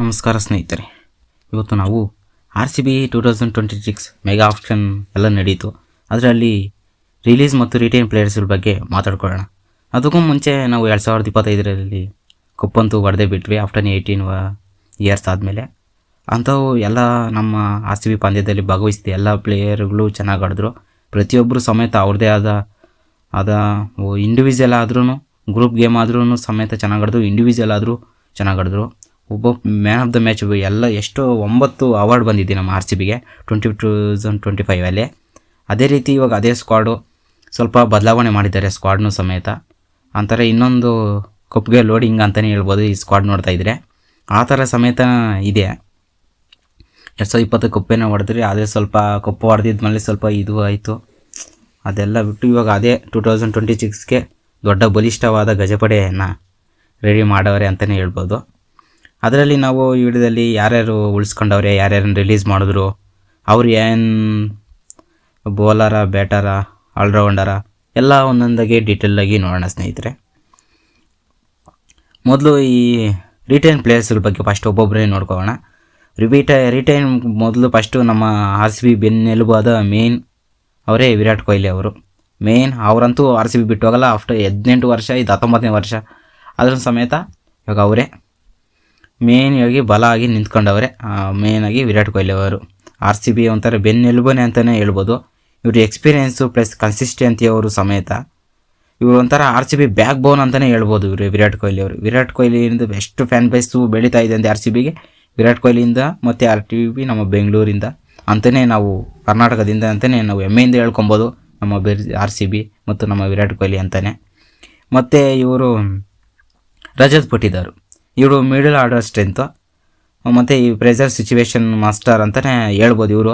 ನಮಸ್ಕಾರ ಸ್ನೇಹಿತರೆ, ಇವತ್ತು ನಾವು RCB 2026 ಮೆಗಾ ಆಪ್ಷನ್ ಎಲ್ಲ ನಡೀತು. ಅದರಲ್ಲಿ ರಿಲೀಸ್ ಮತ್ತು ರಿಟೈನ್ ಪ್ಲೇಯರ್ಸ್ಗಳ ಬಗ್ಗೆ ಮಾತಾಡ್ಕೊಳ್ಳೋಣ. ಅದಕ್ಕೂ ಮುಂಚೆ ನಾವು 2025ರಲ್ಲಿ ಕಪ್ಪಂತೂ ಹೊಡೆದೇ ಬಿಟ್ವಿ ಆಫ್ಟರ್ 18 ಇಯರ್ಸ್ ಆದಮೇಲೆ. ಅಂಥವು ಎಲ್ಲ ನಮ್ಮ RCB ಪಂದ್ಯದಲ್ಲಿ ಭಾಗವಹಿಸಿದ ಎಲ್ಲ ಪ್ಲೇಯರ್ಗಳು ಚೆನ್ನಾಗಿ ಆಡಿದ್ರು. ಪ್ರತಿಯೊಬ್ಬರು ಸಮೇತ ಅವ್ರದ್ದೇ ಆದ ಇಂಡಿವಿಜುವಲ್ ಆದ್ರೂ, ಗ್ರೂಪ್ ಗೇಮ್ ಆದ್ರೂ ಸಮೇತ ಚೆನ್ನಾಗಿ ಆಡಿದ್ರು, ಇಂಡಿವಿಜುವಲ್ ಆದರೂ ಚೆನ್ನಾಗಿ ಆಡಿದ್ರು. ಒಬ್ಬ ಮ್ಯಾನ್ ಆಫ್ ದ ಮ್ಯಾಚ್ ಎಲ್ಲ ಎಷ್ಟೋ 9 ಅವಾರ್ಡ್ ಬಂದಿದೆ ನಮ್ಮ RCBಗೆ 2025ಅಲ್ಲಿ. ಅದೇ ರೀತಿ ಇವಾಗ ಅದೇ ಸ್ಕ್ವಾಡು ಸ್ವಲ್ಪ ಬದಲಾವಣೆ ಮಾಡಿದ್ದಾರೆ, ಸ್ಕ್ವಾಡ್ನು ಸಮೇತ. ಅಂತಾರೆ ಇನ್ನೊಂದು ಕಪ್ಗೆ ಲೋಡಿಂಗ್ ಅಂತಲೇ ಹೇಳ್ಬೋದು ಈ ಸ್ಕ್ವಾಡ್ ನೋಡ್ತಾ ಇದ್ದರೆ. ಆ ಥರ ಸಮೇತ ಇದೆ. 2020 ಕಪ್ಪೇನೋ ಹೊಡೆದ್ರಿ, ಅದೇ ಸ್ವಲ್ಪ ಕಪ್ಪು ಹೊಡೆದಿದ್ಮೇಲೆ ಸ್ವಲ್ಪ ಇದು ಆಯಿತು. ಅದೆಲ್ಲ ಬಿಟ್ಟು ಇವಾಗ ಅದೇ 2026ಗೆ ದೊಡ್ಡ ಬಲಿಷ್ಠವಾದ ಗಜಪಡೆಯನ್ನು ರೆಡಿ ಮಾಡವ್ರೆ ಅಂತಲೇ ಹೇಳ್ಬೋದು. ಅದರಲ್ಲಿ ನಾವು ಈ ವಿಡಿಯೋದಲ್ಲಿ ಯಾರ್ಯಾರು ಉಳಿಸ್ಕೊಂಡವ್ರೆ, ಯಾರ್ಯಾರನ್ನು ರಿಲೀಸ್ ಮಾಡಿದ್ರು, ಅವ್ರು ಏನು ಬೌಲರ, ಬ್ಯಾಟರ, ಆಲ್ರೌಂಡರ ಎಲ್ಲ ಒಂದೊಂದಾಗಿ ಡೀಟೇಲಾಗಿ ನೋಡೋಣ ಸ್ನೇಹಿತರೆ. ಮೊದಲು ಈ ರಿಟೈನ್ ಪ್ಲೇಯರ್ಸ್ಗಳ ಬಗ್ಗೆ ಫಸ್ಟ್ ಒಬ್ಬೊಬ್ಬರೇ ನೋಡ್ಕೊಳ್ಳೋಣ. ರಿಟೈನ್ ಮೊದಲು ಫಸ್ಟು ನಮ್ಮ RCB ಬೆನ್ನೆಲುಬಾದ ಮೇನ್ ಅವರೇ ವಿರಾಟ್ ಕೊಹ್ಲಿ ಅವರು. ಅವರಂತೂ RCB ಬಿಟ್ಟು ಹೋಗಲ್ಲ. ಆಫ್ಟರ್ 18 ವರ್ಷ, ಇದು 19ನೇ ವರ್ಷ ಅದ್ರ ಸಮೇತ ಇವಾಗ ಅವರೇ ಮೇನಾಗಿ ಬಲ ಆಗಿ ನಿಂತ್ಕೊಂಡವ್ರೆ. ಮೇನಾಗಿ ವಿರಾಟ್ ಕೊಹ್ಲಿ ಅವರು RCB ಒಂಥರ ಬೆನ್ನೆಲುಬನೇ ಅಂತಲೇ ಹೇಳ್ಬೋದು. ಇವರು ಎಕ್ಸ್ಪೀರಿಯೆನ್ಸು ಪ್ಲಸ್ ಕನ್ಸಿಸ್ಟೆನ್ಸಿ ಅವರು ಸಮೇತ ಇವರು ಒಂಥರ RCB ಬ್ಯಾಕ್ ಬೋನ್ ಅಂತಲೇ ಹೇಳ್ಬೋದು ಇವರು ವಿರಾಟ್ ಕೊಹ್ಲಿ ಅವರು. ವಿರಾಟ್ ಕೊಹ್ಲಿಯಿಂದ ಎಷ್ಟು ಫ್ಯಾನ್ ಬೇಸು ಬೆಳೀತಾ ಇದೆ ಅಂದರೆ RCBಗೆ ವಿರಾಟ್ ಕೊಹ್ಲಿಯಿಂದ ಮತ್ತು RCB ನಮ್ಮ ಬೆಂಗಳೂರಿಂದ ಅಂತಲೇ ನಾವು ಕರ್ನಾಟಕದಿಂದ ಅಂತಲೇ ನಾವು ಹೆಮ್ಮೆಯಿಂದ ಹೇಳ್ಕೊಬೋದು ನಮ್ಮ RCB ಮತ್ತು ನಮ್ಮ ವಿರಾಟ್ ಕೊಹ್ಲಿ ಅಂತಲೇ. ಮತ್ತು ಇವರು ರಜತ್ ಪಟಿದಾರ್, ಇವರು ಮಿಡಲ್ ಆರ್ಡರ್ ಸ್ಟ್ರೆಂತು ಮತ್ತು ಈ ಪ್ರೆಷರ್ ಸಿಚುವೇಶನ್ ಮಾಸ್ಟರ್ ಅಂತಲೇ ಹೇಳ್ಬೋದು. ಇವರು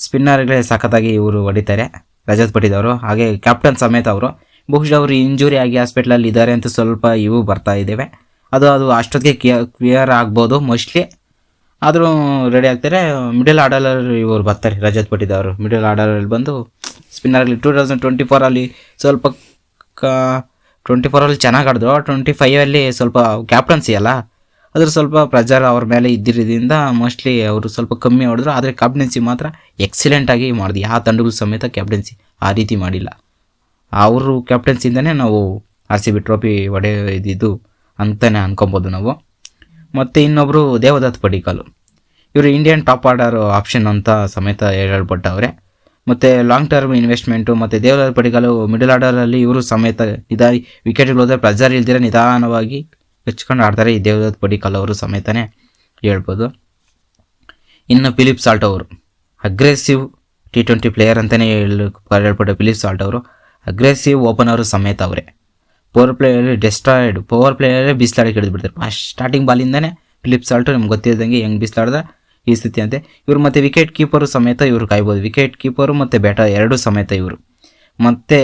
ಸ್ಪಿನ್ನರ್ಗಳೇ ಸಖತ್ತಾಗಿ ಇವರು ಹೊಡಿತಾರೆ ರಜತ್ ಪಟಿದಾರ್. ಹಾಗೆ ಕ್ಯಾಪ್ಟನ್ ಸಮೇತ ಅವರು. ಬಹುಶಃ ಅವರು ಇಂಜುರಿ ಆಗಿ ಹಾಸ್ಪಿಟ್ಲಲ್ಲಿ ಇದ್ದಾರೆ ಅಂತ ಸ್ವಲ್ಪ ಇವು ಬರ್ತಾ ಇದ್ದೇವೆ. ಅದು ಅಷ್ಟೊತ್ತಿಗೆ ಕ್ಲಿಯರ್ ಆಗ್ಬೋದು ಮೋಸ್ಟ್ಲಿ. ಆದರೂ ರೆಡಿ ಆಗ್ತಾರೆ. ಮಿಡಲ್ ಆರ್ಡರಲ್ಲಿ ಇವರು ಬರ್ತಾರೆ ರಜತ್ ಪಟಿದಾರ್. ಮಿಡಲ್ ಆರ್ಡರಲ್ಲಿ ಬಂದು ಸ್ಪಿನ್ನರಲ್ಲಿ 2024ಅಲ್ಲಿ ಸ್ವಲ್ಪ 24ಅಲ್ಲಿ ಚೆನ್ನಾಗಿ ಆಡಿದ್ರು. 25ಅಲ್ಲಿ ಸ್ವಲ್ಪ ಕ್ಯಾಪ್ಟನ್ಸಿ ಅಲ್ಲ, ಅದ್ರ ಸ್ವಲ್ಪ ಪ್ರೆಜರ್ ಅವ್ರ ಮೇಲೆ ಇದ್ದಿರೋದ್ರಿಂದ ಮೋಸ್ಟ್ಲಿ ಅವರು ಸ್ವಲ್ಪ ಕಮ್ಮಿ ಹೊಡೆದ್ರು. ಆದರೆ ಕ್ಯಾಪ್ಟನ್ಸಿ ಮಾತ್ರ ಎಕ್ಸಲೆಂಟಾಗಿ ಮಾಡಿದ್ರು. ಯಾವ ತಂಡಗಳು ಸಮೇತ ಕ್ಯಾಪ್ಟನ್ಸಿ ಆ ರೀತಿ ಮಾಡಿಲ್ಲ. ಅವರು ಕ್ಯಾಪ್ಟನ್ಸಿಯಿಂದನೇ ನಾವು RCB ಟ್ರೋಫಿ ಹೊಡೆದಿದ್ದು ಅಂತಲೇ ಅನ್ಕೊಬೋದು ನಾವು. ಮತ್ತು ಇನ್ನೊಬ್ಬರು ದೇವದತ್ ಪಡಿಕ್ಕಲ್, ಇವರು ಇಂಡಿಯನ್ ಟಾಪ್ ಆರ್ಡರ್ ಆಪ್ಷನ್ ಅಂತ ಸಮೇತ ಹೇಳ್ಪಟ್ಟವ್ರೆ. ಮತ್ತು ಲಾಂಗ್ ಟರ್ಮ್ ಇನ್ವೆಸ್ಟ್ಮೆಂಟು. ಮತ್ತು ದೇವದತ್ ಪಡಿಕ್ಕಲ್ ಮಿಡಲ್ ಆರ್ಡರಲ್ಲಿ ಇವರು ಸಮೇತ ವಿಕೆಟ್ಗಳು ಹೋದರೆ ಪ್ರೆಜರ್ ಇಲ್ದಿರ ನಿಧಾನವಾಗಿ ಹಚ್ಕೊಂಡು ಆಡ್ತಾರೆ ಈ ದೇವದತ್ ಪಡಿಕ್ಕಲ್ ಅವರು ಸಮೇತನೇ ಹೇಳ್ಬೋದು. ಇನ್ನು ಫಿಲಿಪ್ ಸಾಲ್ಟ್ ಅವರು ಅಗ್ರೆಸಿವ್ T20 ಪ್ಲೇಯರ್ ಅಂತಲೇ ಹೇಳ್ಪಟ್ಟ ಫಿಲಿಪ್ ಸಾಲ್ಟ್ ಅವರು ಅಗ್ರೆಸಿವ್ ಓಪನರು ಸಮೇತ ಅವರೇ. ಪವರ್ ಪ್ಲೇಯರೇ ಬಿಸಿಲಾಡಿ ಹಿಡಿದ್ಬಿಡ್ತಾರೆ. ಫಸ್ಟ್ ಸ್ಟಾರ್ಟಿಂಗ್ ಬಾಲಿಂದನೇ ಫಿಲಿಪ್ ಸಾಲ್ಟು ನಮ್ಗೆ ಗೊತ್ತಿದ್ದಂಗೆ ಹೆಂಗೆ ಬಿಸಿಲಾಡ್ದ ಈ ಸ್ಥಿತಿ ಅಂತೆ ಇವರು. ಮತ್ತು ವಿಕೆಟ್ ಕೀಪರು ಸಮೇತ ಇವರು ಕಾಯ್ಬೋದು. ವಿಕೆಟ್ ಕೀಪರು ಮತ್ತು ಬ್ಯಾಟರ್ ಎರಡೂ ಸಮೇತ ಇವರು. ಮತ್ತು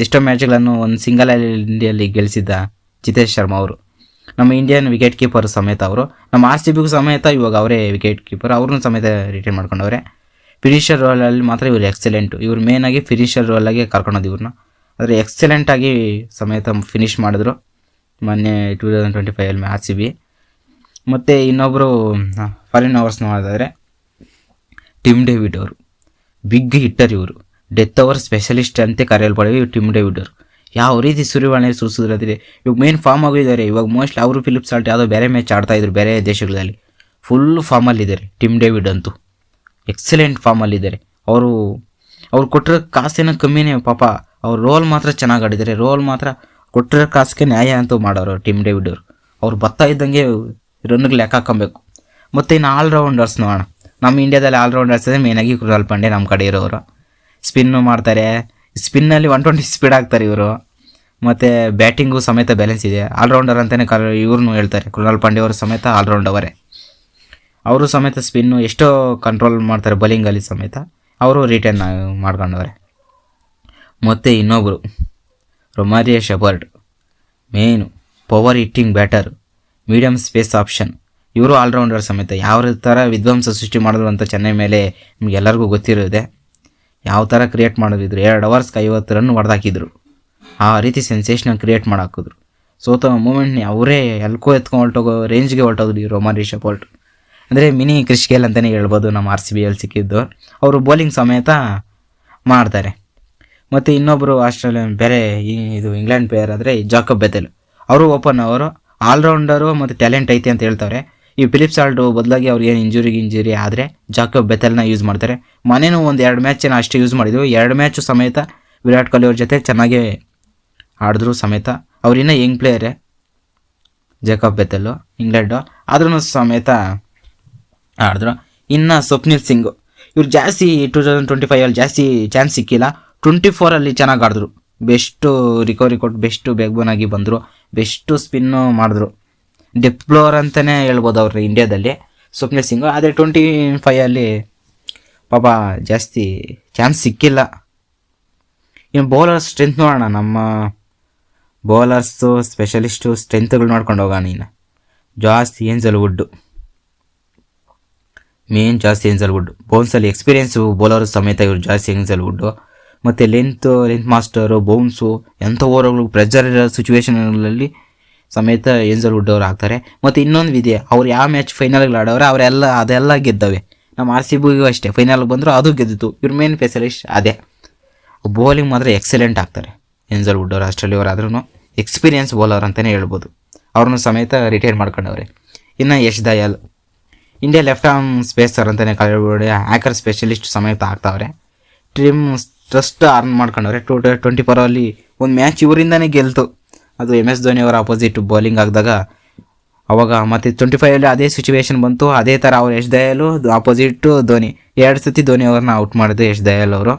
ಎಷ್ಟೋ ಮ್ಯಾಚ್ಗಳನ್ನು ಒಂದು ಸಿಂಗಲ್ ಇಂಡಿಯಲ್ಲಿ ಗೆಲ್ಲಿಸಿದ್ದ ಜಿತೇಶ್ ಶರ್ಮಾ ಅವರು ನಮ್ಮ ಇಂಡಿಯನ್ ವಿಕೆಟ್ ಕೀಪರ್ ಸಮೇತ ಅವರು. ನಮ್ಮ RCBಗೂ ಸಮೇತ ಇವಾಗ ಅವರೇ ವಿಕೆಟ್ ಕೀಪರ್, ಅವ್ರನ್ನೂ ಸಮೇತ ರಿಟೈನ್ ಮಾಡ್ಕೊಂಡವ್ರೆ. ಫಿನಿಷರ್ ರೋಲಲ್ಲಿ ಮಾತ್ರ ಇವರು ಎಕ್ಸಲೆಂಟು. ಇವರು ಮೇನಾಗಿ ಫಿನಿಷರ್ ರೋಲಾಗೆ ಕರ್ಕೊಳೋದು ಇವ್ರನ್ನ. ಆದರೆ ಎಕ್ಸಲೆಂಟಾಗಿ ಸಮೇತ ಫಿನಿಷ್ ಮಾಡಿದ್ರು ಮೊನ್ನೆ 2025ಅಲ್ಲಿ RCB. ಮತ್ತು ಇನ್ನೊಬ್ಬರು ಫಾರಿನ್ ಓವರ್ಸ್ ನೋಡಿದ್ರೆ ಟಿಮ್ ಡೇವಿಡ್ ಅವರು ಬಿಗ್ ಹಿಟ್ಟರ್. ಇವರು ಡೆತ್ ಓವರ್ ಸ್ಪೆಷಲಿಸ್ಟ್ ಅಂತ ಕರೆಯಲ್ಪಡವೆ ಇವರು ಟಿಮ್ ಡೇವಿಡ್ ಅವರು. ಯಾವ ರೀತಿ ಸುರಿವಾಣೆ ಸುರಿಸಿದ್ರು ಅಂದರೆ ಇವಾಗ ಮೇನ್ ಫಾರ್ಮ್ ಆಗಿದ್ದಾರೆ. ಇವಾಗ ಮೋಸ್ಟ್ಲಿ ಅವರು ಫಿಲಿಪ್ ಸಾಲ್ಟ್ ಯಾವುದೋ ಬೇರೆ ಮ್ಯಾಚ್ ಆಡ್ತಾಯಿದ್ರು ಬೇರೆ ದೇಶಗಳಲ್ಲಿ. ಫುಲ್ ಫಾರ್ಮಲ್ಲಿದ್ದಾರೆ ಟಿಮ್ ಡೇವಿಡ್ ಅಂತೂ. ಎಕ್ಸಲೆಂಟ್ ಫಾರ್ಮಲ್ಲಿದ್ದಾರೆ ಅವರು. ಕೊಟ್ಟಿರೋ ಕಾಸೇನೋ ಕಮ್ಮಿನೇ ಪಾಪ. ಅವ್ರ ರೋಲ್ ಮಾತ್ರ ಚೆನ್ನಾಗಿ ಆಡಿದ್ದಾರೆ. ರೋಲ್ ಮಾತ್ರ ಕೊಟ್ಟಿರೋ ಕಾಸಿಗೆ ನ್ಯಾಯ ಅಂತೂ ಮಾಡೋರು ಟಿಮ್ ಡೇವಿಡ್ ಅವರು. ಅವ್ರು ಬರ್ತಾ ಇದ್ದಂಗೆ ರನ್ಗೆ ಲೆಕ್ಕ ಹಾಕೊಬೇಕು. ಮತ್ತು ಇನ್ನು ಆಲ್ರೌಂಡರ್ಸ್ ನೋಡೋಣ. ನಮ್ಮ ಇಂಡಿಯಾದಲ್ಲಿ ಆಲ್ರೌಂಡರ್ಸ್ ಅಂದರೆ ಮೇನಾಗಿ ಕೃಣಾಲ್ ಪಾಂಡ್ಯ ನಮ್ಮ ಕಡೆ ಇರೋರು. ಸ್ಪಿನ್ನು ಮಾಡ್ತಾರೆ, ಸ್ಪಿನ್ನಲ್ಲಿ 120 ಸ್ಪೀಡ್ ಆಗ್ತಾರೆ ಇವರು. ಮತ್ತು ಬ್ಯಾಟಿಂಗು ಸಮೇತ ಬ್ಯಾಲೆನ್ಸ್ ಇದೆ. ಆಲ್ರೌಂಡರ್ ಅಂತಲೇ ಇವ್ರನ್ನೂ ಹೇಳ್ತಾರೆ. ಕೃಣಾಲ್ ಪಾಂಡ್ಯ ಅವರು ಸಮೇತ ಆಲ್ರೌಂಡ್ ಅವರೇ. ಅವರು ಸಮೇತ ಸ್ಪಿನ್ನು ಎಷ್ಟೋ ಕಂಟ್ರೋಲ್ ಮಾಡ್ತಾರೆ ಬೌಲಿಂಗಲ್ಲಿ ಸಮೇತ. ಅವರು ರಿಟರ್ನ್ ಮಾಡ್ಕೊಂಡವ್ರೆ. ಮತ್ತು ಇನ್ನೊಬ್ಬರು Romario Shepherd, main power hitting batter, medium pace option. ಇವರು ಆಲ್ರೌಂಡರ್ ಸಮೇತ. ಯಾವ ಥರ ವಿಧ್ವಂಸ ಸೃಷ್ಟಿ ಮಾಡಿದ್ರು ಅಂತ ಚೆನ್ನೈ ಮೇಲೆ ನಿಮ್ಗೆ ಎಲ್ಲರಿಗೂ ಗೊತ್ತಿರೋದೆ. ಯಾವ ಥರ ಕ್ರಿಯೇಟ್ ಮಾಡೋದಿದ್ರು. 2 ಓವರ್ಸ್ಗೆ 50 ರನ್ ಹೊಡೆದಾಕಿದ್ರು. ಆ ರೀತಿ ಸೆನ್ಸೇಷನಲ್ ಕ್ರಿಯೇಟ್ ಮಾಡಾಕಿದ್ರು. ಸೋತ ಮೂಮೆಂಟ್ನಿ ಅವರೇ ಎಲ್ಕೋ ಎತ್ಕೊಂಡು ಹೊರಟೋಗೋ ರೇಂಜ್ಗೆ ಹೊರಟೋದ್ರು ಈ ರೋಮನ್ ರಿಷಬ್ ಪಂಟ್. ಅಂದರೆ ಮಿನಿ ಕ್ರಿಸ್ ಗೇಲ್ ಅಂತಲೇ ಹೇಳ್ಬೋದು ನಮ್ಮ RCBಯಲ್ಲಿ ಸಿಕ್ಕಿದ್ದು. ಅವರು ಬೌಲಿಂಗ್ ಸಮೇತ ಮಾಡ್ತಾರೆ. ಮತ್ತು ಇನ್ನೊಬ್ಬರು ಆಸ್ಟ್ರೇಲಿಯನ್ ಬೇರೆ ಇದು ಇಂಗ್ಲೆಂಡ್ ಪ್ಲೇಯರ್ ಆದರೆ ಜಾಕಬ್ ಬೆಥೆಲ್. ಅವರು ಓಪನ್ ಅವರು ಆಲ್ರೌಂಡರು ಮತ್ತು ಟ್ಯಾಲೆಂಟ್ ಐತೆ ಅಂತ ಹೇಳ್ತಾರೆ. ಈ ಫಿಲಿಪ್ ಸಾಲ್ಟು ಬದಲಾಗಿ ಅವ್ರಿಗೆ ಏನು ಇಂಜುರಿ ಆದರೆ ಜಾಕಬ್ ಬೆಥೆಲ್ನ ಯೂಸ್ ಮಾಡ್ತಾರೆ. ಮನೇನೂ ಒಂದು 2 ಮ್ಯಾಚ್ ಅಷ್ಟೇ ಯೂಸ್ ಮಾಡಿದ್ರು. 2 ಮ್ಯಾಚು ಸಮೇತ ವಿರಾಟ್ ಕೊಹ್ಲಿ ಅವ್ರ ಜೊತೆ ಚೆನ್ನಾಗೇ ಆಡಿದ್ರು ಸಮೇತ. ಅವ್ರಿನ್ನೂ ಯಂಗ್ ಪ್ಲೇಯರೇ ಜಾಕಬ್ ಬೆಥೆಲ್ಲು ಇಂಗ್ಲೆಂಡು, ಆದ್ರೂ ಸಮೇತ ಆಡಿದ್ರು. ಇನ್ನು ಸ್ವಪ್ನಿಲ್ ಸಿಂಗ್ ಇವ್ರು ಜಾಸ್ತಿ 2025 ಜಾಸ್ತಿ ಚಾನ್ಸ್ ಸಿಕ್ಕಿಲ್ಲ. 24 ಚೆನ್ನಾಗಿ ಆಡಿದ್ರು. ಬೆಸ್ಟು ರಿಕವರಿ ಕೊಟ್ಟು ಬೆಸ್ಟು ಬ್ಯಾಕ್ಬೋನ್ ಆಗಿ ಬಂದರು. ಬೆಸ್ಟು ಸ್ಪಿನ್ನು ಮಾಡಿದ್ರು. ಡೆಪ್ ಬ್ಲೋವರ್ ಅಂತಲೇ ಹೇಳ್ಬೋದು ಅವ್ರು ಇಂಡಿಯಾದಲ್ಲಿ ಸ್ವಪ್ನಿಲ್ ಸಿಂಗು. ಆದರೆ 25 ಪಾಪ ಜಾಸ್ತಿ ಚಾನ್ಸ್ ಸಿಕ್ಕಿಲ್ಲ. ಇನ್ನು ಬೌಲರ್ ಸ್ಟ್ರೆಂತ್ ನೋಡೋಣ. ನಮ್ಮ ಬೌಲರ್ಸು ಸ್ಪೆಷಲಿಸ್ಟು ಸ್ಟ್ರೆಂತ್ಗಳು ನೋಡ್ಕೊಂಡು ಹೋಗೋಣ. ಇನ್ನು ಜಾಸ್ತಿ ಏಂಜಲ್ವುಡ್ಡು ಮೇನ್ ಜಾಸ್ತಿ ಏಂಜಲ್ವುಡ್ಡು ಬೌನ್ಸಲ್ಲಿ ಎಕ್ಸ್ಪೀರಿಯೆನ್ಸು ಬೌಲರು ಸಮೇತ ಇವರು ಜಾಸ್ತಿ ಏಂಜಲ್ವುಡ್ಡು. ಮತ್ತು ಲೆಂತ್ ಮಾಸ್ಟರು ಬೌನ್ಸು ಎಂಥ ಓವರ್ಗಳು ಪ್ರೆಜರ್ ಇರೋ ಸಿಚುವೇಶನ್ಗಳಲ್ಲಿ ಸಮೇತ ಏಂಜಲ್ವುಡ್ ಅವ್ರು ಆಗ್ತಾರೆ. ಮತ್ತು ಇನ್ನೊಂದು ಇದೆ, ಅವ್ರು ಯಾವ ಮ್ಯಾಚ್ ಫೈನಲ್ಗಳು ಆಡೋರೆ ಅದೆಲ್ಲ ಗೆದ್ದವೆ. ನಮ್ಮ RCBಗೂ ಅಷ್ಟೇ ಫೈನಲ್ಗೆ ಬಂದರೂ ಅದು ಗೆದ್ದಿತ್ತು. ಇವ್ರ ಮೇನ್ ಸ್ಪೆಷಲಿಸ್ಟ್ ಅದೇ. ಬೌಲಿಂಗ್ ಮಾತ್ರ ಎಕ್ಸಲೆಂಟ್ ಆಗ್ತಾರೆ ಏಂಜಲ್ವುಡ್ ಅವರು. ಆಸ್ಟ್ರೇಲಿಯಾ ಆದ್ರೂ ಎಕ್ಸ್ಪೀರಿಯೆನ್ಸ್ ಬೌಲರ್ ಅಂತಲೇ ಹೇಳ್ಬೋದು. ಅವ್ರನ್ನೂ ಸಮೇತ ರಿಟೈರ್ ಮಾಡ್ಕೊಂಡವ್ರೆ. ಇನ್ನು Yash Dayal India left arm pacer ಅಂತಲೇ ಕಳೆದ ಹ್ಯಾಕರ್ ಸ್ಪೆಷಲಿಸ್ಟ್ ಸಮೇತ ಆಗ್ತಾವ್ರೆ. ಟೀಮ್ ಟ್ರಸ್ಟ್ ಅರ್ನ್ ಮಾಡ್ಕೊಂಡವ್ರೆ. 24 ಒಂದು ಮ್ಯಾಚ್ ಇವರಿಂದನೇ ಗೆಲ್ತು. ಅದು MS ಧೋನಿ ಅವರ ಅಪೋಸಿಟ್ ಬೌಲಿಂಗ್ ಆಗಿದಾಗ ಅವಾಗ ಮತ್ತು 25 ಅದೇ ಸಿಚುವೇಶನ್ ಬಂತು. ಅದೇ ಥರ ಅವ್ರು ಯಶ್ ದಯಾಲು ಆಪೋಸಿಟ್ಟು ಧೋನಿ 2 ಸತಿ ಧೋನಿ ಅವ್ರನ್ನ ಔಟ್ ಮಾಡಿದ್ರು ಯಶ್ ದಯಾಲ್ ಅವರು.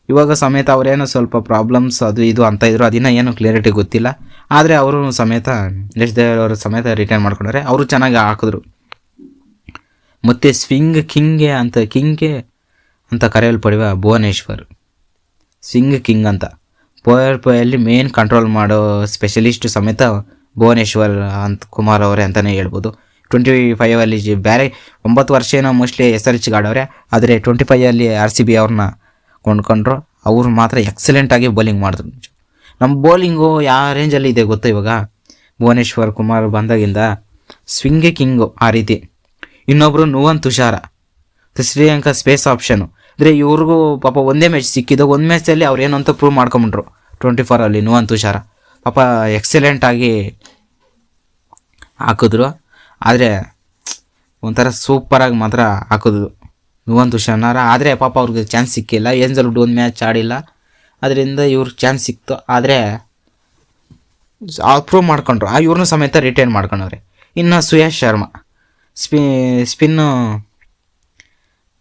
ಇವಾಗ ಸಮೇತ ಅವರೇನೋ ಸ್ವಲ್ಪ ಪ್ರಾಬ್ಲಮ್ಸ್ ಅದು ಇದು ಅಂತ ಇದ್ರು. ಅದಿನ್ನ ಏನು ಕ್ಲಿಯರಿಟಿ ಗೊತ್ತಿಲ್ಲ. ಆದರೆ ಅವರು ಸಮೇತ ಯಶ್ ದಯಾಲ್ ಅವರು ಸಮೇತ ರಿಟೈರ್ ಮಾಡ್ಕೊಂಡ್ರೆ. ಅವರು ಚೆನ್ನಾಗಿ ಹಾಕಿದ್ರು. ಮತ್ತು ಸ್ವಿಂಗ್ ಕಿಂಗೆ ಅಂತ ಕರೆಯಲ್ಪಡುವ ಭುವನೇಶ್ವರ್ ಸ್ವಿಂಗ್ ಕಿಂಗ್ ಅಂತ ಪವರ್ ಪ್ಲೇಯಲ್ಲಿ ಮೇನ್ ಕಂಟ್ರೋಲ್ ಮಾಡೋ ಸ್ಪೆಷಲಿಸ್ಟು ಸಮೇತ ಭುವನೇಶ್ವರ್ ಕುಮಾರ್ ಅವರೇ ಅಂತಲೇ ಹೇಳ್ಬೋದು. 25 ಬೇರೆ 9 ವರ್ಷ ಏನೋ ಮೋಸ್ಟ್ಲಿ SRH ಆಡವ್ರೆ. ಆದರೆ 25 RCB ಅವ್ರನ್ನ ಕೊಂಡ್ಕೊಂಡ್ರು. ಅವರು ಮಾತ್ರ ಎಕ್ಸಲೆಂಟಾಗಿ ಬೌಲಿಂಗ್ ಮಾಡಿದ್ರು. ನಮ್ಮ ಬೌಲಿಂಗು ಯಾವ ರೇಂಜಲ್ಲಿ ಇದೆ ಗೊತ್ತಾ ಇವಾಗ? ಭುವನೇಶ್ವರ್ ಕುಮಾರ್ ಬಂದಾಗಿಂದ ಸ್ವಿಂಗ್ ಕಿಂಗು ಆ ರೀತಿ. ಇನ್ನೊಬ್ಬರು ನುವನ್ ತುಷಾರ ಶ್ರೀಲಂಕಾ ಸ್ಪೇಸ್ ಆಪ್ಷನು. ಅಂದರೆ ಇವ್ರಿಗೂ ಪಾಪ ಒಂದೇ ಮ್ಯಾಚ್ ಸಿಕ್ಕಿದ್ದು. ಒಂದು ಮ್ಯಾಚಲ್ಲಿ ಅವ್ರು ಏನು ಅಂತ ಪ್ರೂವ್ ಮಾಡ್ಕೊಂಬಿಟ್ರು 24 ನುವನ್ ತುಷಾರ. ಪಾಪ ಎಕ್ಸಲೆಂಟಾಗಿ ಹಾಕಿದ್ರು. ಆದರೆ ಒಂಥರ ಸೂಪರಾಗಿ ಮಾತ್ರ ಹಾಕಿದ್ರು ನುವನ್ ತುಷಾರ. ಆದರೆ ಪಾಪ ಅವ್ರಿಗೆ ಚಾನ್ಸ್ ಸಿಕ್ಕಿಲ್ಲ. ಏಂಜಲ್ವುಡ್ ಒಂದು ಮ್ಯಾಚ್ ಆಡಿಲ್ಲ. ಅದರಿಂದ ಇವ್ರಿಗೆ ಚಾನ್ಸ್ ಸಿಕ್ತು. ಆದರೆ ಪ್ರೂವ್ ಮಾಡ್ಕೊಂಡ್ರು. ಇವ್ರನ್ನೂ ಸಮೇತ ರಿಟೈನ್ ಮಾಡ್ಕೊಂಡವ್ರೆ. ಇನ್ನು ಸುಯಶ್ ಶರ್ಮಾ ಸ್ಪಿನ್ನು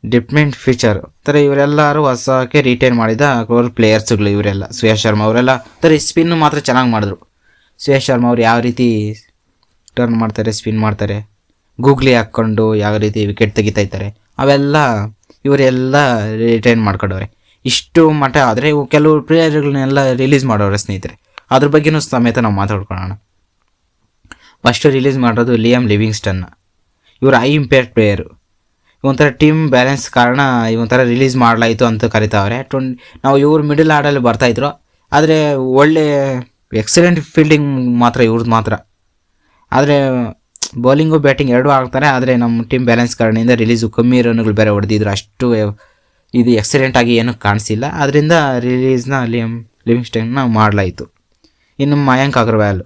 ಡಿಪ್ಮೆಂಟ್ ಫೀಚರ್ ಥರ ಇವರೆಲ್ಲರೂ ಹೊಸಕ್ಕೆ ರಿಟೈನ್ ಮಾಡಿದ ಪ್ಲೇಯರ್ಸ್ಗಳು ಇವರೆಲ್ಲ. ಸುಯಶ್ ಶರ್ಮಾ ಅವರೆಲ್ಲ ಥರ ಸ್ಪಿನ್ನು ಮಾತ್ರ ಚೆನ್ನಾಗಿ ಮಾಡಿದ್ರು. ಸುಯಶ್ ಶರ್ಮಾ ಅವ್ರು ಯಾವ ರೀತಿ ಟರ್ನ್ ಮಾಡ್ತಾರೆ, ಸ್ಪಿನ್ ಮಾಡ್ತಾರೆ, ಗೂಗ್ಲಿ ಹಾಕ್ಕೊಂಡು ಯಾವ ರೀತಿ ವಿಕೆಟ್ ತೆಗಿತಾ ಇರ್ತಾರೆ, ಅವೆಲ್ಲ ಇವರೆಲ್ಲ ರಿಟೈನ್ ಮಾಡ್ಕೊಂಡವ್ರೆ. ಇಷ್ಟು ಮಟ್ಟ ಆದರೆ ಕೆಲವು ಪ್ಲೇಯರ್ಗಳನ್ನೆಲ್ಲ ರಿಲೀಸ್ ಮಾಡೋರೆ ಸ್ನೇಹಿತರೆ. ಅದ್ರ ಬಗ್ಗೆನೂ ಸಮೇತ ನಾವು ಮಾತಾಡ್ಕೊಳ್ಳೋಣ. ಫಸ್ಟು ರಿಲೀಸ್ ಮಾಡೋದು ಲಿಯಾಮ್ ಲಿವಿಂಗ್ಸ್ಟನ್ನ. ಇವರು ಹೈ ಇಂಪ್ಯಾಕ್ಟ್ ಪ್ಲೇಯರು. ಒಂಥರ ಟೀಮ್ ಬ್ಯಾಲೆನ್ಸ್ ಕಾರಣ ಒಂಥರ ರಿಲೀಸ್ ಮಾಡಲಾಯಿತು ಅಂತ ಕರಿತಾವ್ರೆ. ನಾವು ಇವ್ರು ಮಿಡಲ್ ಆರ್ಡಲ್ಲಿ ಬರ್ತಾಯಿದ್ರು. ಆದರೆ ಒಳ್ಳೆ ಎಕ್ಸಲೆಂಟ್ ಫೀಲ್ಡಿಂಗ್ ಮಾತ್ರ ಇವ್ರದ್ದು ಮಾತ್ರ. ಆದರೆ ಬೌಲಿಂಗು ಬ್ಯಾಟಿಂಗ್ ಎರಡೂ ಆಗ್ತಾರೆ. ಆದರೆ ನಮ್ಮ ಟೀಮ್ ಬ್ಯಾಲೆನ್ಸ್ ಕಾರಣದಿಂದ ರಿಲೀಸು ಕಮ್ಮಿ ರನ್ಗಳು ಬೇರೆ ಹೊಡೆದಿದ್ರು. ಅಷ್ಟು ಇದು ಎಕ್ಸಲೆಂಟಾಗಿ ಏನೂ ಕಾಣಿಸಿಲ್ಲ. ಅದರಿಂದ ರಿಲೀಸ್ನ ಲಿವಿಂಗ್ಸ್ಟನ್ನ ಮಾಡಲಾಯಿತು. ಇನ್ನು ಮಯಾಂಕ್ ಅಗರ್ವಾಲ್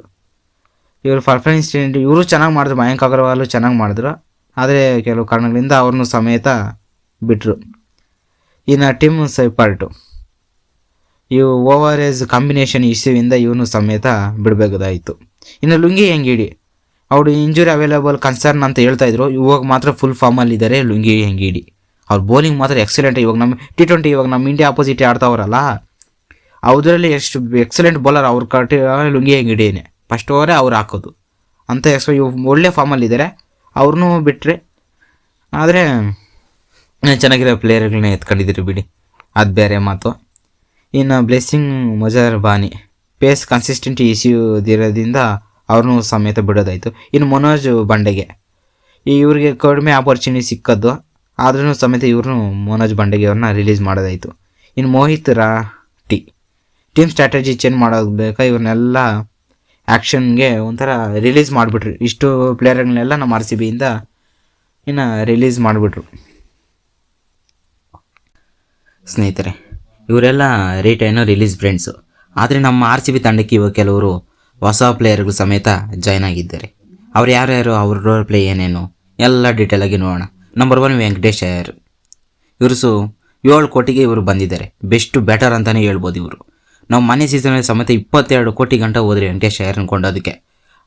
ಇವರು ಪರ್ಫಾರ್ಮೆನ್ಸ್ ಇವರು ಚೆನ್ನಾಗಿ ಮಾಡಿದ್ರು. ಮಯಾಂಕ್ ಅಗರ್ವಾಲು ಚೆನ್ನಾಗಿ ಮಾಡಿದ್ರು. ಆದರೆ ಕೆಲವು ಕಾರಣಗಳಿಂದ ಅವ್ರನ್ನೂ ಸಮೇತ ಬಿಟ್ಟರು. ಇನ್ನು ಟಿಮ್ ಸೈಪರ್ಟು ಇವು ಓವರ್ ಏಜ್ ಕಾಂಬಿನೇಷನ್ ಇಶ್ಯೂವಿಂದ ಇವನು ಸಮೇತ ಬಿಡಬೇಕಾಯಿತು. ಇನ್ನು ಲುಂಗಿ ಹೆಂಗಿಡಿ ಅವರು ಇಂಜುರಿ ಅವೈಲೇಬಲ್ ಕನ್ಸರ್ನ್ ಅಂತ ಹೇಳ್ತಾಯಿದ್ರು. ಇವಾಗ ಮಾತ್ರ ಫುಲ್ ಫಾರ್ಮಲ್ಲಿದ್ದಾರೆ ಲುಂಗಿ ಹೆಂಗಿಡಿ. ಅವ್ರ ಬೌಲಿಂಗ್ ಮಾತ್ರ ಎಕ್ಸಲೆಂಟ್. ಇವಾಗ ನಮ್ಮ T20 ಇವಾಗ ನಮ್ಮ ಇಂಡಿಯಾ ಅಪೋಸಿಟ್ ಆಡ್ತಾವ್ರಲ್ಲ, ಅದರಲ್ಲಿ ಎಷ್ಟು ಎಕ್ಸಲೆಂಟ್ ಬೌಲರ್ ಅವ್ರು ಲುಂಗಿ ಹೆಂಗಿಡಿನೇ. ಫಸ್ಟ್ ಓವರೇ ಅವ್ರು ಹಾಕೋದು ಅಂತ ಒಳ್ಳೆ ಫಾರ್ಮಲ್ಲಿದ್ದಾರೆ. ಅವ್ರನ್ನೂ ಬಿಟ್ಟರೆ ಆದರೆ ಚೆನ್ನಾಗಿರೋ ಪ್ಲೇಯರ್ಗಳನ್ನ ಎತ್ಕೊಂಡಿದ್ದೀರಿ ಬಿಡಿ, ಅದು ಬೇರೆ ಮಾತು. ಇನ್ನು ಬ್ಲೆಸ್ಸಿಂಗ್ ಮೊಜರ್ ಬಾನಿ ಪೇಸ್ ಕನ್ಸಿಸ್ಟೆಂಟ್ ಇಶ್ಯೂ ಇರೋದ್ರಿಂದ ಅವ್ರನ್ನೂ ಸಮೇತ ಬಿಡೋದಾಯಿತು. ಇನ್ನು ಮನೋಜ್ ಬಂಡೆಗೆ ಇವ್ರಿಗೆ ಕಡಿಮೆ ಆಪರ್ಚುನಿಟಿ ಸಿಕ್ಕದ್ದು. ಆದ್ರೂ ಸಮೇತ ಇವ್ರನ್ನೂ ಮನೋಜ್ ಬಂಡೆಗೆ ಅವ್ರನ್ನ ರಿಲೀಸ್ ಮಾಡೋದಾಯಿತು. ಇನ್ನು ಮೋಹಿತ್ ರಾಟಿ ಟೀಮ್ ಸ್ಟ್ರಾಟಜಿ ಚೇಂಜ್ ಮಾಡೋದು ಬೇಕಾ ಇವ್ರನ್ನೆಲ್ಲ ಆ್ಯಕ್ಷನ್ಗೆ ಒಂಥರ ರಿಲೀಸ್ ಮಾಡಿಬಿಟ್ರು. ಇಷ್ಟು ಪ್ಲೇಯರ್ಗಳನ್ನೆಲ್ಲ ನಮ್ಮ ಆರ್ ಸಿ ಬಿಯಿಂದ ಇನ್ನು ರಿಲೀಸ್ ಮಾಡಿಬಿಟ್ರು ಸ್ನೇಹಿತರೆ. ಇವರೆಲ್ಲ ರಿಟೈನು ರಿಲೀಸ್ ಫ್ರೆಂಡ್ಸು. ಆದರೆ ನಮ್ಮ ಆರ್ ಸಿ ಬಿ ತಂಡಕ್ಕೆ ಇವಾಗ ಕೆಲವರು ಹೊಸ ಪ್ಲೇಯರ್ಗಳು ಸಮೇತ ಜಾಯ್ನ್ ಆಗಿದ್ದಾರೆ. ಅವ್ರು ಯಾರ್ಯಾರು, ಅವ್ರ ರೋಲ್ ಪ್ಲೇ ಏನೇನು ಎಲ್ಲ ಡೀಟೇಲಾಗಿ ನೋಡೋಣ. ನಂಬರ್ 1 ವೆಂಕಟೇಶ್ ಅಯ್ಯರ್. ಇವರು 7 ಕೋಟಿಗೆ ಇವರು ಬಂದಿದ್ದಾರೆ. ಬೆಸ್ಟ್ ಬ್ಯಾಟರ್ ಅಂತಲೇ ಹೇಳ್ಬೋದು ಇವರು. ನಾವು ಮನೆ ಸೀಸನಲ್ಲಿ ಸಮೇತ 22 ಕೋಟಿ ಗಂಟ ಹೋದ್ರಿ ವೆಂಕಟೇಶ್ ಅಯ್ಯರ್ ಅನ್ಕೊಂಡೋದಕ್ಕೆ,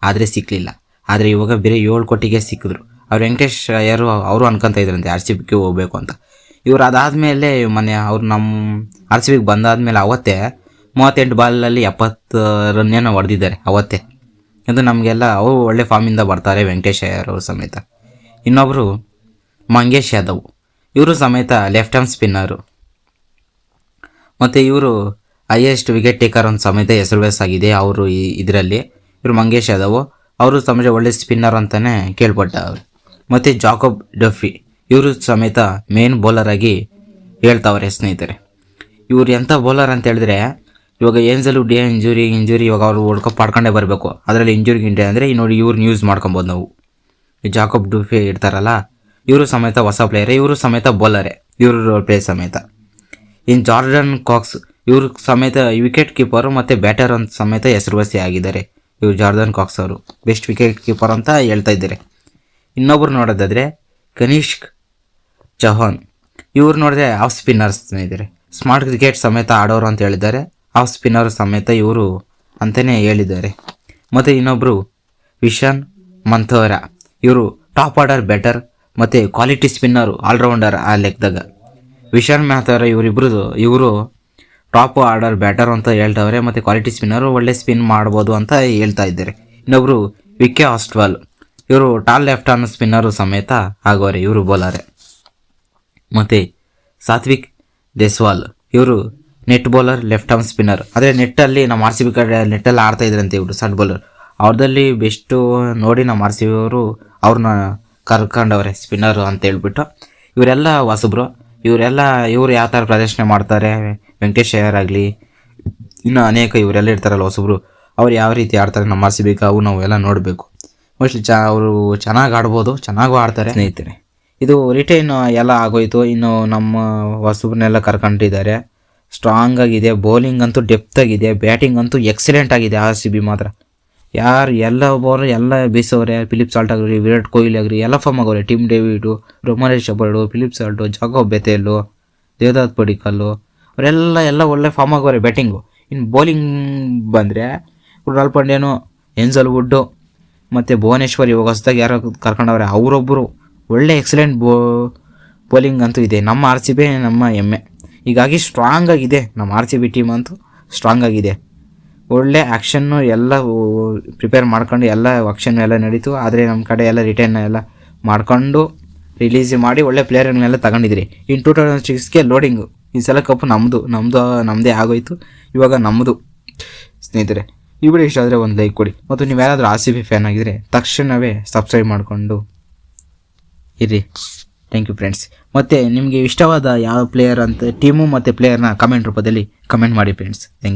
ಆದರೆ ಸಿಕ್ಕಲಿಲ್ಲ. ಆದರೆ ಇವಾಗ ಬೇರೆ 7 ಕೋಟಿಗೆ ಸಿಕ್ಕಿದ್ರು. ಅವ್ರು ವೆಂಕಟೇಶ್ ಅಯ್ಯರು ಅವರು ಅನ್ಕೊತಾ ಇದ್ರಂತೆ ಆರ್ ಸಿ ಬಿಗೆ ಹೋಗ್ಬೇಕು ಅಂತ. ಇವರು ಅದಾದಮೇಲೆ ಅವ್ರು ನಮ್ಮ ಆರ್ ಸಿ ಬಿಗೆ ಬಂದಾದಮೇಲೆ ಅವತ್ತೇ 38 ಬಾಲಲ್ಲಿ 70 ರನ್ನೇನೋ ಹೊಡೆದಿದ್ದಾರೆ ಅವತ್ತೇ. ಅದು ನಮಗೆಲ್ಲ ಅವರು ಒಳ್ಳೆ ಫಾರ್ಮಿಂದ ಬರ್ತಾರೆ ವೆಂಕಟೇಶ್ ಅಯ್ಯರ್ ಅವರು ಸಮೇತ. ಇನ್ನೊಬ್ಬರು ಮಂಗೇಶ್ ಯಾದವ್. ಇವರು ಸಮೇತ ಲೆಫ್ಟ್ ಆರ್ಮ್ ಸ್ಪಿನ್ನರು. ಮತ್ತು ಇವರು ಹೈಯೆಸ್ಟ್ ವಿಕೆಟ್ ಟೇಕರ್ ಒಂದು ಸಮೇತ ಹೆಸರುವಾಸಾಗಿದೆ ಅವರು ಇದರಲ್ಲಿ. ಇವರು ಮಂಗೇಶ್ ಯಾದವ್ ಅವರು ಸಮೇತ ಒಳ್ಳೆ ಸ್ಪಿನ್ನರ್ ಅಂತಲೇ ಕೇಳ್ಪಟ್ಟ ಅವರು. ಮತ್ತು ಜಾಕೋಬ್ ಡಫಿ ಇವರು ಸಮೇತ ಮೇನ್ ಬೌಲರ್ ಆಗಿ ಹೇಳ್ತಾವ್ರೆ ಸ್ನೇಹಿತರೆ. ಇವ್ರು ಎಂಥ ಬೌಲರ್ ಅಂತ ಹೇಳಿದ್ರೆ, ಇವಾಗ ಏನ್ಸಲ್ ವುಡ್ ಇಂಜುರಿ ಇವಾಗ ಅವರು ವರ್ಲ್ಡ್ ಕಪ್ ಆಡ್ಕೊಂಡೇ ಬರಬೇಕು. ಅದರಲ್ಲಿ ಇಂಜುರಿ ಅಂದರೆ ನೋಡಿ ಇವ್ರನ್ನ ಯೂಸ್ ಮಾಡ್ಕೊಬೋದು ನಾವು. ಜಾಕೋಬ್ ಡಫಿ ಇರ್ತಾರಲ್ಲ, ಇವರು ಸಮೇತ ಹೊಸ ಪ್ಲೇಯರೇ, ಇವರು ಸಮೇತ ಬೌಲರೇ, ಇವರು ರೋಲ್ ಪ್ಲೇ ಸಮೇತ. ಇನ್ನು ಜಾರ್ಡನ್ ಕಾಕ್ಸ್ ಇವರು ಸಮೇತ ವಿಕೆಟ್ ಕೀಪರು ಮತ್ತು ಬ್ಯಾಟರ್ ಅಂತ ಸಮೇತ ಹೆಸರುವಾಸಿ ಆಗಿದ್ದಾರೆ. ಇವರು ಜಾರ್ಡನ್ ಕಾಕ್ಸ್ ಅವರು ಬೆಸ್ಟ್ ವಿಕೆಟ್ ಕೀಪರ್ ಅಂತ ಹೇಳ್ತಾ ಇದ್ದಾರೆ. ಇನ್ನೊಬ್ರು ನೋಡೋದಾದರೆ ಕನಿಷ್ಕ್ ಚೌಹಾನ್. ಇವ್ರು ನೋಡಿದ್ರೆ ಆಫ್ ಸ್ಪಿನ್ನರ್ಸ್ ಇದ್ದಾರೆ. ಸ್ಮಾರ್ಟ್ ಕ್ರಿಕೆಟ್ ಸಮೇತ ಆಡೋರು ಅಂತ ಹೇಳಿದ್ದಾರೆ. ಆಫ್ ಸ್ಪಿನ್ನರ್ ಸಮೇತ ಇವರು ಅಂತಲೇ ಹೇಳಿದ್ದಾರೆ. ಮತ್ತು ಇನ್ನೊಬ್ಬರು ವಿಶಾನ್ ಮಂಥೋರಾ. ಇವರು ಟಾಪ್ ಆರ್ಡರ್ ಬ್ಯಾಟರ್ ಮತ್ತು ಕ್ವಾಲಿಟಿ ಸ್ಪಿನ್ನರು, ಆಲ್ರೌಂಡರ್ ಆ ಲೆಕ್ಕದಾಗ. ವಿಶಾನ್ ಮೆಹ್ತಾರ ಇವರು ಟಾಪ್ ಆರ್ಡರ್ ಬ್ಯಾಟರ್ ಅಂತ ಹೇಳ್ತವ್ರೆ ಮತ್ತು ಕ್ವಾಲಿಟಿ ಸ್ಪಿನ್ನರು, ಒಳ್ಳೆ ಸ್ಪಿನ್ ಮಾಡ್ಬೋದು ಅಂತ ಹೇಳ್ತಾ ಇದ್ದಾರೆ. ಇನ್ನೊಬ್ಬರು ವಿಕೆ ಆಸ್ಟ್ವಾಲ್. ಇವರು ಟಾಲ್ ಲೆಫ್ಟ್ ಆರ್ಮ್ ಸ್ಪಿನ್ನರು ಸಮೇತ ಆಗೋರೆ, ಇವರು ಬೌಲರೇ. ಮತ್ತು ಸಾತ್ವಿಕ್ ದೇಸ್ವಾಲ್ ಇವರು net bowler, left arm spinner. ಆದರೆ ನೆಟ್ಟಲ್ಲಿ ನಮ್ಮ ಆರ್ ಸಿ ಬಿ ಕಡೆ ನೆಟ್ಟಲ್ಲಿ ಆಡ್ತಾ ಇದ್ರಂತೆ ಇವರು ಸಟ್ ಬೌಲರ್. ಅವ್ರದಲ್ಲಿ ಬೆಸ್ಟು ನೋಡಿ ನಮ್ಮ ಆರ್ ಸಿ ಬಿ ಅವರು ಅವ್ರನ್ನ ಕರ್ಕೊಂಡವ್ರೆ ಸ್ಪಿನ್ನರು ಅಂತ ಹೇಳ್ಬಿಟ್ಟು. ಇವರೆಲ್ಲ ಹೊಸಬ್ರು. ಇವರು ಯಾವ ಥರ ಪ್ರದರ್ಶನ ಮಾಡ್ತಾರೆ, ವೆಂಕಟೇಶ್ ಅಯ್ಯರ್ ಆಗಲಿ ಇನ್ನು ಅನೇಕ ಇವರೆಲ್ಲ ಇರ್ತಾರಲ್ಲ ಹೊಸಬ್ರು, ಅವ್ರು ಯಾವ ರೀತಿ ಆಡ್ತಾರೆ ನಮ್ಮ ಆರ್ ಸಿ ಬಿಗೆ ಅವು ನಾವೆಲ್ಲ ನೋಡಬೇಕು. ಮೋಸ್ಟ್ಲಿ ಅವರು ಚೆನ್ನಾಗಿ ಆಡ್ಬೋದು, ಚೆನ್ನಾಗೂ ಆಡ್ತಾರೆ ಸ್ನೇಹಿತರೆ. ಇದು ರಿಟೈನ್ ಎಲ್ಲ ಆಗೋಯ್ತು. ಇನ್ನು ನಮ್ಮ ಹೊಸಬ್ರನ್ನೆಲ್ಲ ಕರ್ಕೊಂಡಿದ್ದಾರೆ. ಸ್ಟ್ರಾಂಗ್ ಆಗಿದೆ, ಬೌಲಿಂಗ್ ಅಂತೂ ಡೆಪ್ತ್ ಆಗಿದೆ, ಬ್ಯಾಟಿಂಗ್ ಅಂತೂ ಎಕ್ಸಲೆಂಟ್ ಆಗಿದೆ ಆರ್ ಸಿ ಬಿ ಮಾತ್ರ. ಎಲ್ಲ ಬೌಲರ್ ಎಲ್ಲ ಬೀಸೋರೆ. ಫಿಲಿಪ್ ಸಾಲ್ಟ್ ಆಗ್ರಿ, ವಿರಾಟ್ ಕೊಹ್ಲಿ ಆಗ್ರಿ ಎಲ್ಲ ಫಾರ್ಮ್ ಆಗೋರೆ. Tim David, Romario Shepherd, Philip Salt, Jacob Bethell, Devdutt Padikkal ಅವರೆಲ್ಲ ಒಳ್ಳೆ ಫಾರ್ಮ್ ಆಗೋರೆ ಬ್ಯಾಟಿಂಗು. ಇನ್ನು ಬೌಲಿಂಗ್ ಬಂದರೆ ಕೃಣಾಲ್ ಪಾಂಡ್ಯನು, ಏನ್ಸಲ್ ವುಡ್ಡು ಮತ್ತು ಭುವನೇಶ್ವರ್ ಇವಾಗ ಹೊಸದಾಗಿ ಯಾರೋ ಕರ್ಕೊಂಡವ್ರೆ, ಅವರೊಬ್ಬರು ಒಳ್ಳೆ ಎಕ್ಸಲೆಂಟ್ ಬೌಲಿಂಗ್ ಅಂತೂ ಇದೆ. ನಮ್ಮ ಆರ್ ಸಿ ಬಿ ನಮ್ಮ ಹೆಮ್ಮೆ. ಹೀಗಾಗಿ ಸ್ಟ್ರಾಂಗ್ ಆಗಿದೆ ನಮ್ಮ ಆರ್ ಸಿ ಬಿ ಟೀಮ್ ಅಂತೂ ಸ್ಟ್ರಾಂಗ್ ಆಗಿದೆ. ಒಳ್ಳೆ ಆ್ಯಕ್ಷನ್ನು ಎಲ್ಲ ಪ್ರಿಪೇರ್ ಮಾಡ್ಕೊಂಡು ಎಲ್ಲ ಆ್ಯಕ್ಷನ್ ಎಲ್ಲ ನಡೀತು. ಆದರೆ ನಮ್ಮ ಕಡೆ ಎಲ್ಲ ರಿಟರ್ನ್ ಎಲ್ಲ ಮಾಡ್ಕೊಂಡು ರಿಲೀಸ್ ಮಾಡಿ ಒಳ್ಳೆ ಪ್ಲೇಯರ್ಗಳನ್ನೆಲ್ಲ ತಗೊಂಡಿದ್ರಿ. ಇನ್ನು 2006ಗೆ ಲೋಡಿಂಗು. ಈ ಸಲ ಕಪ್ಪು ನಮ್ಮದೇ ಆಗೋಯ್ತು. ಇವಾಗ ನಮ್ಮದು ಸ್ನೇಹಿತರೆ. ಈ ವಿಡಿಯೋ ಇಷ್ಟ ಆದರೆ ಒಂದು ಲೈಕ್ ಕೊಡಿ. ಮತ್ತು ನೀವು ಯಾರಾದರೂ ಆರ್ ಸಿ ಬಿ ಫ್ಯಾನ್ ಆಗಿದ್ದರೆ ತಕ್ಷಣವೇ ಸಬ್ಸ್ಕ್ರೈಬ್ ಮಾಡಿಕೊಂಡು ಇರಿ. Thank you friends. ಮತ್ತು ನಿಮಗೆ ಇಷ್ಟವಾದ ಯಾವ ಪ್ಲೇಯರ್ ಅಂತ ಟೀಮು ಮತ್ತು ಪ್ಲೇಯರ್ನ ಕಮೆಂಟ್ ರೂಪದಲ್ಲಿ ಕಮೆಂಟ್ ಮಾಡಿ ಫ್ರೆಂಡ್ಸ್. Thank you.